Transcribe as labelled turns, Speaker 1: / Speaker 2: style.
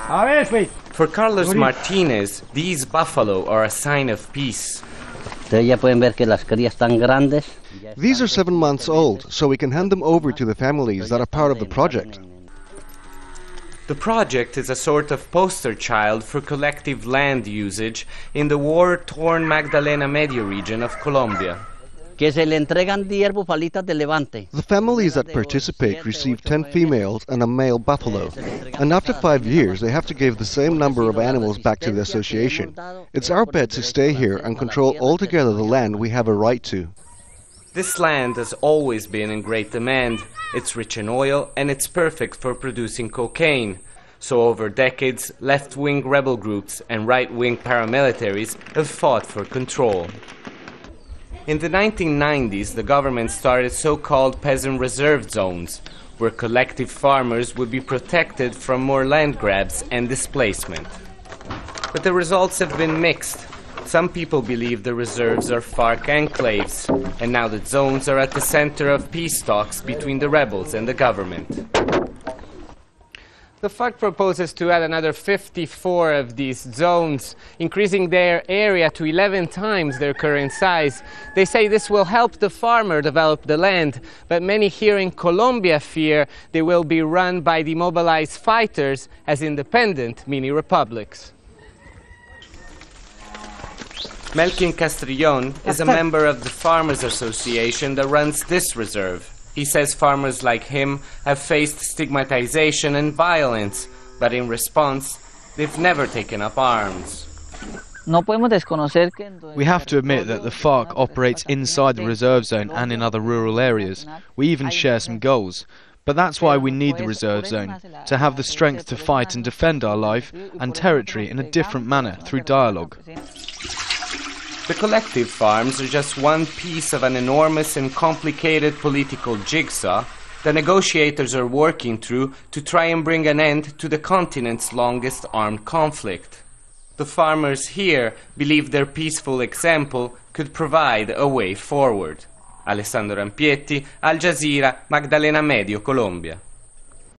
Speaker 1: For Carlos Martinez, these buffalo are a sign of peace.
Speaker 2: These
Speaker 3: are 7 months old, so we can hand them over to the families that are part of the project.
Speaker 1: The project is a sort of poster child for collective land usage in the war-torn Magdalena Medio region of Colombia.
Speaker 3: The families that participate receive 10 females and a male buffalo, and after 5 years they have to give the same number of animals back to the association. It's our bet to stay here and control altogether the land we have a right to.
Speaker 1: This land has always been in great demand. It's rich in oil and it's perfect for producing cocaine. So over decades, left-wing rebel groups and right-wing paramilitaries have fought for control. In the 1990s, the government started so-called peasant reserve zones, where collective farmers would be protected from more land grabs and displacement. But the results have been mixed. Some people believe the reserves are FARC enclaves, and now the zones are at the center of peace talks between the rebels and the government. The FARC proposes to add another 54 of these zones, increasing their area to 11 times their current size. They say this will help the farmer develop the land, but many here in Colombia fear they will be run by demobilized fighters as independent mini-republics. Melkin Castrillon is a member of the Farmers Association that runs this reserve. He says farmers like him have faced stigmatization and violence, but in response, they've never taken up arms.
Speaker 4: We have to admit that the FARC operates inside the reserve zone and in other rural areas. We even share some goals. But that's why we need the reserve zone, to have the strength to fight and defend our life and territory in a different manner through dialogue.
Speaker 1: The collective farms are just one piece of an enormous and complicated political jigsaw the negotiators are working through to try and bring an end to the continent's longest armed conflict. The farmers here believe their peaceful example could provide a way forward. Alessandro Rampietti, Al Jazeera, Magdalena Medio, Colombia.